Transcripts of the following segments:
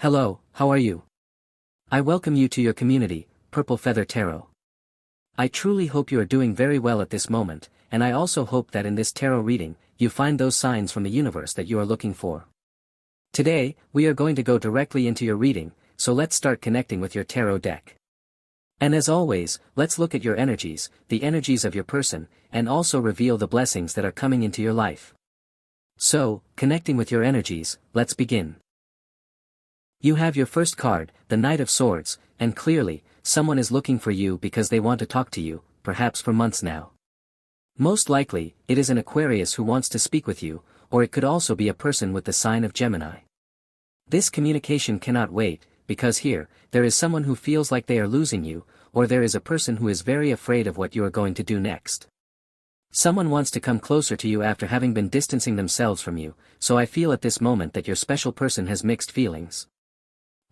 Hello, how are you? I welcome you to your community, Purple Feather Tarot. I truly hope you are doing very well at this moment, and I also hope that in this tarot reading, you find those signs from the universe that you are looking for. Today, we are going to go directly into your reading, so let's start connecting with your tarot deck. And as always, let's look at your energies, the energies of your person, and also reveal the blessings that are coming into your life. So, connecting with your energies, let's begin. You have your first card, the Knight of Swords, and clearly, someone is looking for you because they want to talk to you, perhaps for months now. Most likely, it is an Aquarius who wants to speak with you, or it could also be a person with the sign of Gemini. This communication cannot wait, because here, there is someone who feels like they are losing you, or there is a person who is very afraid of what you are going to do next. Someone wants to come closer to you after having been distancing themselves from you, so I feel at this moment that your special person has mixed feelings.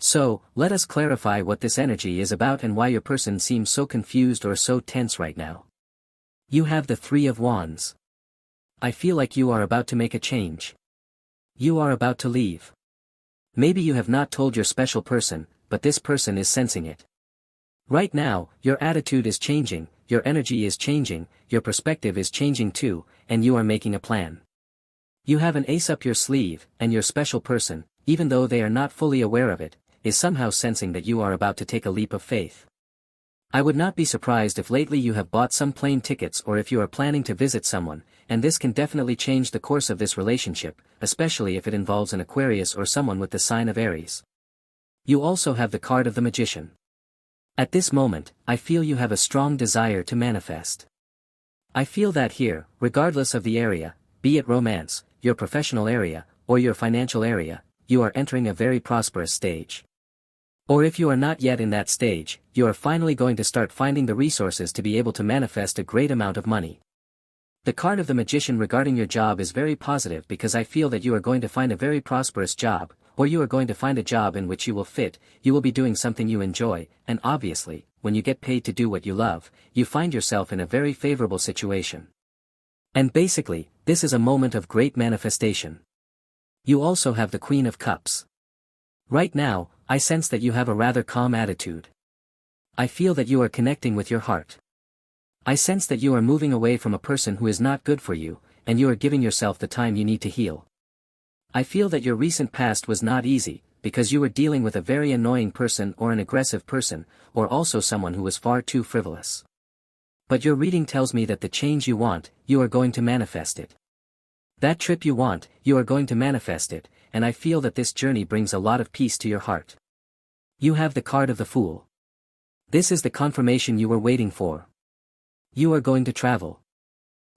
So, let us clarify what this energy is about and why your person seems so confused or so tense right now. You have the Three of Wands. I feel like you are about to make a change. You are about to leave. Maybe you have not told your special person, but this person is sensing it. Right now, your attitude is changing, your energy is changing, your perspective is changing too, and you are making a plan. You have an ace up your sleeve, and your special person, even though they are not fully aware of it, is somehow sensing that you are about to take a leap of faith. I would not be surprised if lately you have bought some plane tickets or if you are planning to visit someone, and this can definitely change the course of this relationship, especially if it involves an Aquarius or someone with the sign of Aries. You also have the card of the Magician. At this moment, I feel you have a strong desire to manifest. I feel that here, regardless of the area, be it romance, your professional area, or your financial area, you are entering a very prosperous stage. Or if you are not yet in that stage, you are finally going to start finding the resources to be able to manifest a great amount of money. The card of the Magician regarding your job is very positive because I feel that you are going to find a very prosperous job, or you are going to find a job in which you will fit, you will be doing something you enjoy, and obviously, when you get paid to do what you love, you find yourself in a very favorable situation. And basically, this is a moment of great manifestation. You also have the Queen of Cups. Right now, I sense that you have a rather calm attitude. I feel that you are connecting with your heart. I sense that you are moving away from a person who is not good for you, and you are giving yourself the time you need to heal. I feel that your recent past was not easy, because you were dealing with a very annoying person or an aggressive person, or also someone who was far too frivolous. But your reading tells me that the change you want, you are going to manifest it. That trip you want, you are going to manifest it, and I feel that this journey brings a lot of peace to your heart. You have the card of the Fool. This is the confirmation you were waiting for. You are going to travel.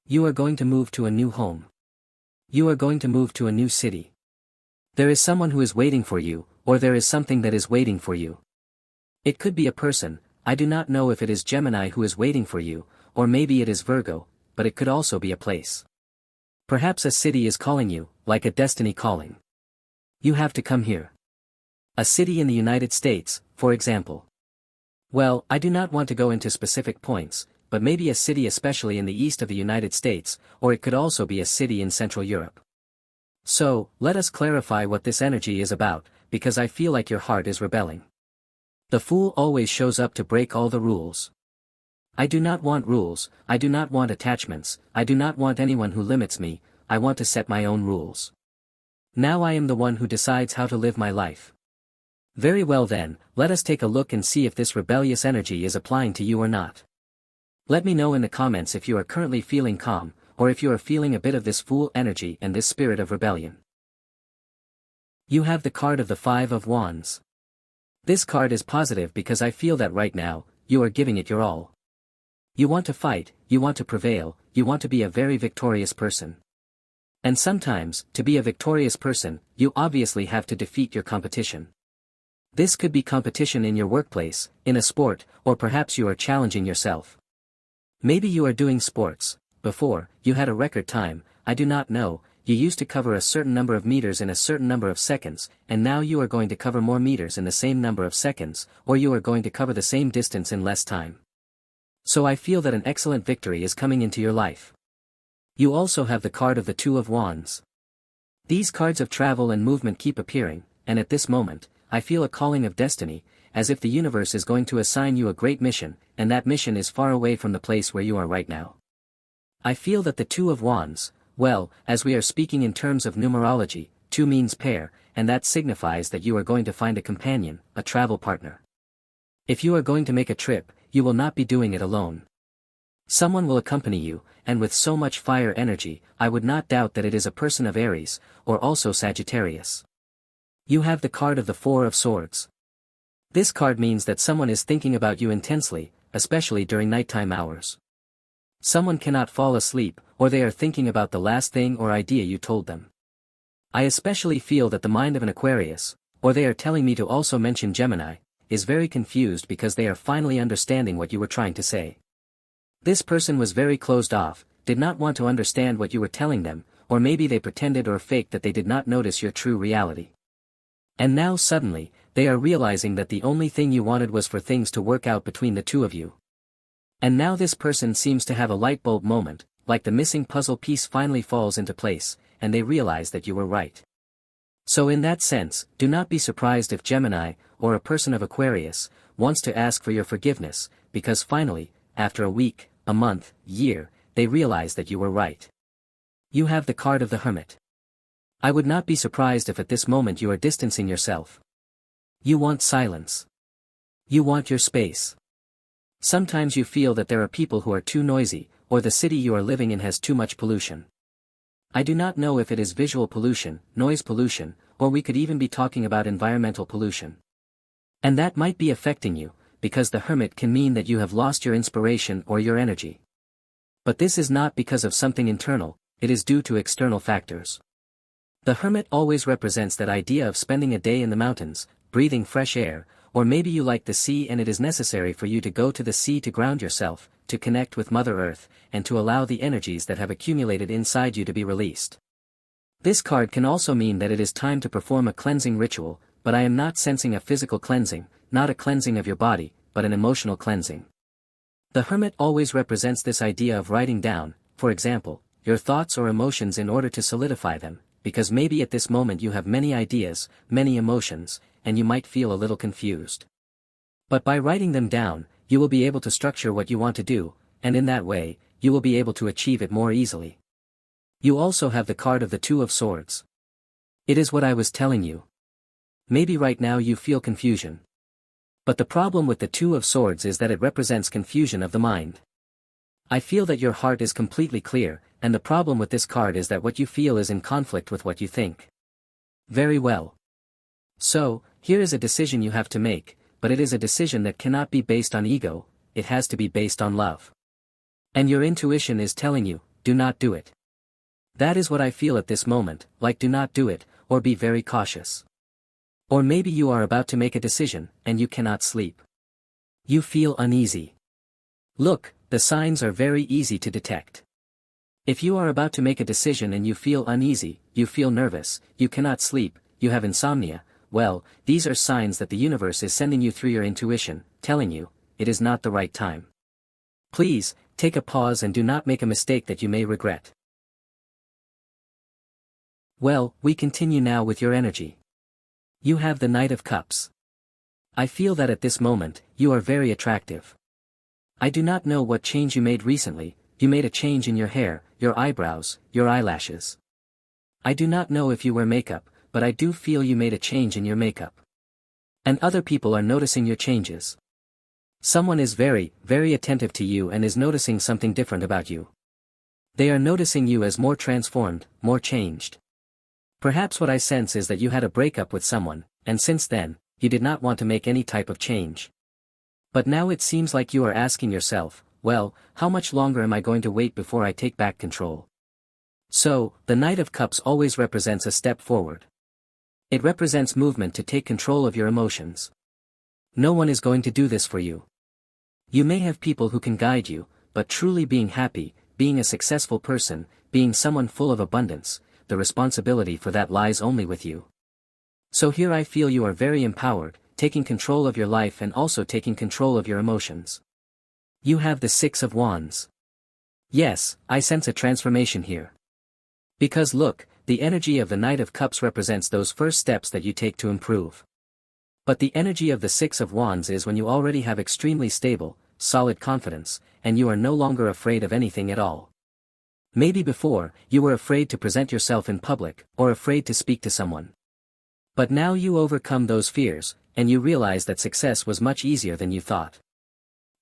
You are going to move to a new home. You are going to move to a new city. There is someone who is waiting for you, or there is something that is waiting for you. It could be a person, I do not know if it is Gemini who is waiting for you, or maybe it is Virgo, but it could also be a place. Perhaps a city is calling you, like a destiny calling. You have to come here. A city in the United States, for example. Well, I do not want to go into specific points, but maybe a city especially in the east of the United States, or it could also be a city in Central Europe. So, let us clarify what this energy is about, because I feel like your heart is rebelling. The Fool always shows up to break all the rules. I do not want rules, I do not want attachments, I do not want anyone who limits me, I want to set my own rules. Now I am the one who decides how to live my life. Very well then, let us take a look and see if this rebellious energy is applying to you or not. Let me know in the comments if you are currently feeling calm, or if you are feeling a bit of this Fool energy and this spirit of rebellion. You have the card of the Five of Wands. This card is positive because I feel that right now, you are giving it your all. You want to fight, you want to prevail, you want to be a very victorious person. And sometimes, to be a victorious person, you obviously have to defeat your competition. This could be competition in your workplace, in a sport, or perhaps you are challenging yourself. Maybe you are doing sports. Before, you had a record time, I do not know, you used to cover a certain number of meters in a certain number of seconds, and now you are going to cover more meters in the same number of seconds, or you are going to cover the same distance in less time. So I feel that an excellent victory is coming into your life. You also have the card of the Two of Wands. These cards of travel and movement keep appearing, and at this moment, I feel a calling of destiny, as if the universe is going to assign you a great mission, and that mission is far away from the place where you are right now. I feel that the Two of Wands, well, as we are speaking in terms of numerology, 2 means pair, and that signifies that you are going to find a companion, a travel partner. If you are going to make a trip, you will not be doing it alone. Someone will accompany you, and with so much fire energy, I would not doubt that it is a person of Aries, or also Sagittarius. You have the card of the Four of Swords. This card means that someone is thinking about you intensely, especially during nighttime hours. Someone cannot fall asleep, or they are thinking about the last thing or idea you told them. I especially feel that the mind of an Aquarius, or they are telling me to also mention Gemini, is very confused because they are finally understanding what you were trying to say. This person was very closed off, did not want to understand what you were telling them, or maybe they pretended or faked that they did not notice your true reality. And now suddenly, they are realizing that the only thing you wanted was for things to work out between the two of you. And now this person seems to have a light bulb moment, like the missing puzzle piece finally falls into place, and they realize that you were right. So in that sense, do not be surprised if Gemini, or a person of Aquarius, wants to ask for your forgiveness, because finally, after a week, a month, year, they realize that you were right. You have the card of the Hermit. I would not be surprised if at this moment you are distancing yourself. You want silence. You want your space. Sometimes you feel that there are people who are too noisy, or the city you are living in has too much pollution. I do not know if it is visual pollution, noise pollution, or we could even be talking about environmental pollution. And that might be affecting you, because the Hermit can mean that you have lost your inspiration or your energy. But this is not because of something internal, it is due to external factors. The Hermit always represents that idea of spending a day in the mountains, breathing fresh air, or maybe you like the sea and it is necessary for you to go to the sea to ground yourself, to connect with Mother Earth, and to allow the energies that have accumulated inside you to be released. This card can also mean that it is time to perform a cleansing ritual, but I am not sensing a physical cleansing, not a cleansing of your body, but an emotional cleansing. The Hermit always represents this idea of writing down, for example, your thoughts or emotions in order to solidify them, because maybe at this moment you have many ideas, many emotions, and you might feel a little confused. But by writing them down, you will be able to structure what you want to do, and in that way, you will be able to achieve it more easily. You also have the card of the Two of Swords. It is what I was telling you. Maybe right now you feel confusion. But the problem with the Two of Swords is that it represents confusion of the mind. I feel that your heart is completely clear, and the problem with this card is that what you feel is in conflict with what you think. Very well. So, here is a decision you have to make, but it is a decision that cannot be based on ego, it has to be based on love. And your intuition is telling you, do not do it. That is what I feel at this moment, like do not do it, or be very cautious. Or maybe you are about to make a decision, and you cannot sleep. You feel uneasy. Look, the signs are very easy to detect. If you are about to make a decision and you feel uneasy, you feel nervous, you cannot sleep, you have insomnia, well, these are signs that the universe is sending you through your intuition, telling you, it is not the right time. Please, take a pause and do not make a mistake that you may regret. Well, we continue now with your energy. You have the Knight of Cups. I feel that at this moment, you are very attractive. I do not know what change you made recently, you made a change in your hair, your eyebrows, your eyelashes. I do not know if you wear makeup, but I do feel you made a change in your makeup. And other people are noticing your changes. Someone is very, very attentive to you and is noticing something different about you. They are noticing you as more transformed, more changed. Perhaps what I sense is that you had a breakup with someone, and since then, you did not want to make any type of change. But now it seems like you are asking yourself, well, how much longer am I going to wait before I take back control? So, the Knight of Cups always represents a step forward. It represents movement to take control of your emotions. No one is going to do this for you. You may have people who can guide you, but truly being happy, being a successful person, being someone full of abundance, the responsibility for that lies only with you. So here I feel you are very empowered, taking control of your life and also taking control of your emotions. You have the Six of Wands. Yes, I sense a transformation here. Because look, the energy of the Knight of Cups represents those first steps that you take to improve. But the energy of the Six of Wands is when you already have extremely stable, solid confidence, and you are no longer afraid of anything at all. Maybe before, you were afraid to present yourself in public, or afraid to speak to someone. But now you overcome those fears, and you realize that success was much easier than you thought.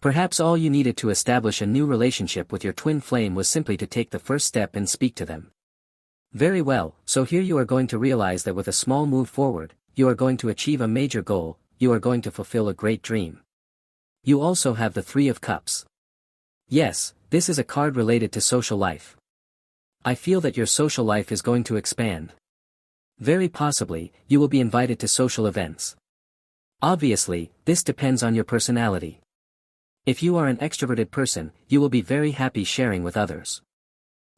Perhaps all you needed to establish a new relationship with your twin flame was simply to take the first step and speak to them. Very well, so here you are going to realize that with a small move forward, you are going to achieve a major goal, you are going to fulfill a great dream. You also have the Three of Cups. Yes, this is a card related to social life. I feel that your social life is going to expand. Very possibly, you will be invited to social events. Obviously, this depends on your personality. If you are an extroverted person, you will be very happy sharing with others.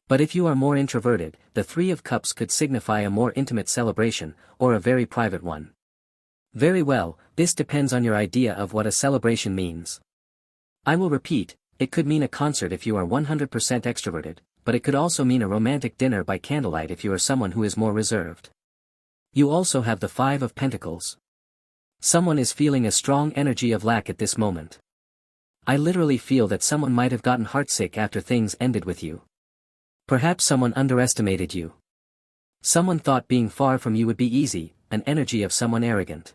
But if you are more introverted, the Three of Cups could signify a more intimate celebration, or a very private one. Very well, this depends on your idea of what a celebration means. I will repeat, it could mean a concert if you are 100% extroverted, but it could also mean a romantic dinner by candlelight if you are someone who is more reserved. You also have the Five of Pentacles. Someone is feeling a strong energy of lack at this moment. I literally feel that someone might have gotten heartsick after things ended with you. Perhaps someone underestimated you. Someone thought being far from you would be easy, an energy of someone arrogant.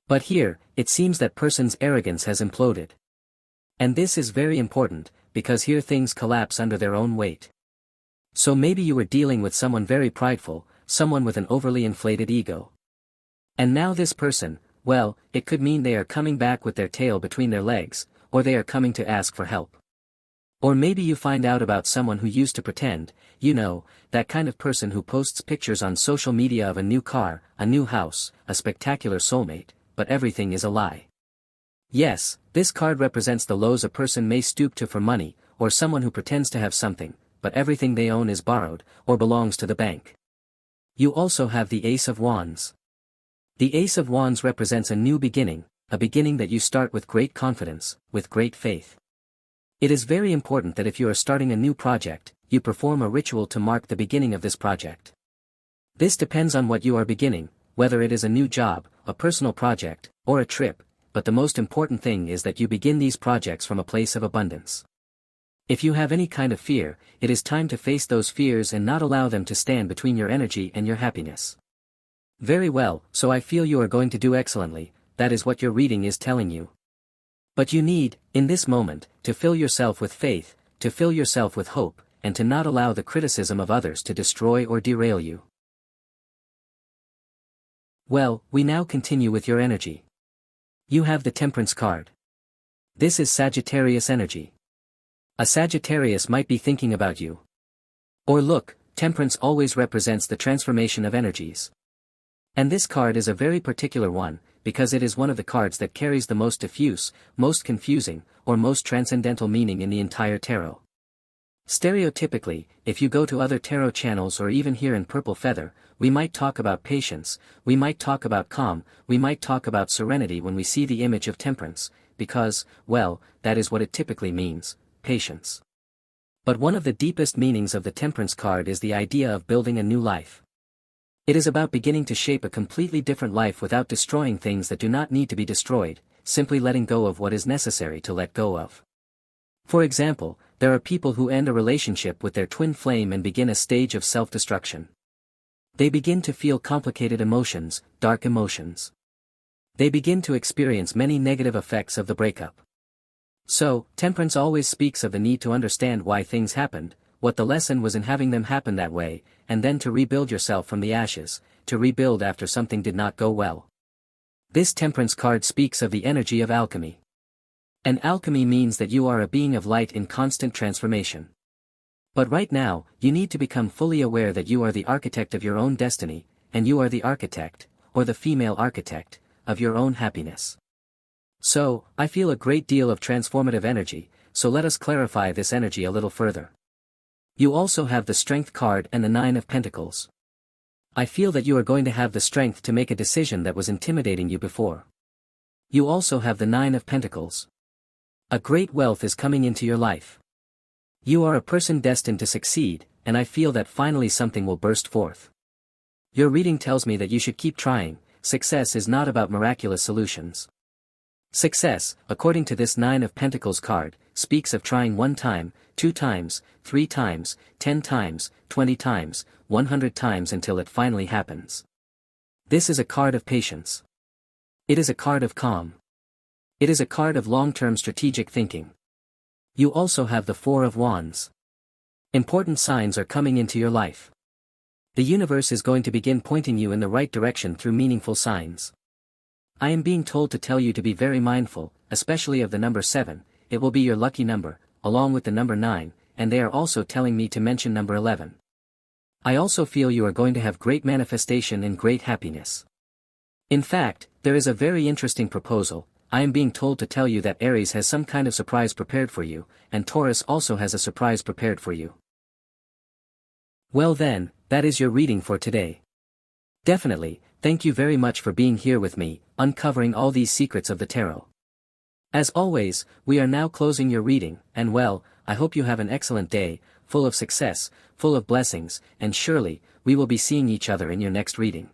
But here, it seems that person's arrogance has imploded. And this is very important, because here things collapse under their own weight. So maybe you were dealing with someone very prideful, someone with an overly inflated ego. And now this person, well, it could mean they are coming back with their tail between their legs, or they are coming to ask for help. Or maybe you find out about someone who used to pretend, you know, that kind of person who posts pictures on social media of a new car, a new house, a spectacular soulmate, but everything is a lie. Yes, this card represents the lows a person may stoop to for money, or someone who pretends to have something, but everything they own is borrowed, or belongs to the bank. You also have the Ace of Wands. The Ace of Wands represents a new beginning, a beginning that you start with great confidence, with great faith. It is very important that if you are starting a new project, you perform a ritual to mark the beginning of this project. This depends on what you are beginning, whether it is a new job, a personal project, or a trip, but the most important thing is that you begin these projects from a place of abundance. If you have any kind of fear, it is time to face those fears and not allow them to stand between your energy and your happiness. Very well, so I feel you are going to do excellently, that is what your reading is telling you. But you need, in this moment, to fill yourself with faith, to fill yourself with hope, and to not allow the criticism of others to destroy or derail you. Well, we now continue with your energy. You have the Temperance card. This is Sagittarius energy. A Sagittarius might be thinking about you. Or look, Temperance always represents the transformation of energies. And this card is a very particular one, because it is one of the cards that carries the most diffuse, most confusing, or most transcendental meaning in the entire tarot. Stereotypically, if you go to other tarot channels or even here in Purple Feather, we might talk about patience, we might talk about calm, we might talk about serenity when we see the image of Temperance, because, well, that is what it typically means, patience. But one of the deepest meanings of the Temperance card is the idea of building a new life. It is about beginning to shape a completely different life without destroying things that do not need to be destroyed, simply letting go of what is necessary to let go of. For example, there are people who end a relationship with their twin flame and begin a stage of self-destruction. They begin to feel complicated emotions, dark emotions. They begin to experience many negative effects of the breakup. So, Temperance always speaks of the need to understand why things happened, what the lesson was in having them happen that way, and then to rebuild yourself from the ashes, to rebuild after something did not go well. This Temperance card speaks of the energy of alchemy. And alchemy means that you are a being of light in constant transformation. But right now, you need to become fully aware that you are the architect of your own destiny, and you are the architect, or the female architect, of your own happiness. So, I feel a great deal of transformative energy, so let us clarify this energy a little further. You also have the Strength card and the Nine of Pentacles. I feel that you are going to have the strength to make a decision that was intimidating you before. You also have the Nine of Pentacles. A great wealth is coming into your life. You are a person destined to succeed, and I feel that finally something will burst forth. Your reading tells me that you should keep trying, success is not about miraculous solutions. Success, according to this Nine of Pentacles card, speaks of trying 1 time, 2 times, 3 times, 10 times, 20 times, 100 times until it finally happens. This is a card of patience. It is a card of calm. It is a card of long-term strategic thinking. You also have the Four of Wands. Important signs are coming into your life. The universe is going to begin pointing you in the right direction through meaningful signs. I am being told to tell you to be very mindful, especially of the number 7, it will be your lucky number, along with the number 9, and they are also telling me to mention number 11. I also feel you are going to have great manifestation and great happiness. In fact, there is a very interesting proposal. I am being told to tell you that Aries has some kind of surprise prepared for you, and Taurus also has a surprise prepared for you. Well then, that is your reading for today. Definitely, thank you very much for being here with me, uncovering all these secrets of the tarot. As always, we are now closing your reading, and well, I hope you have an excellent day, full of success, full of blessings, and surely, we will be seeing each other in your next reading.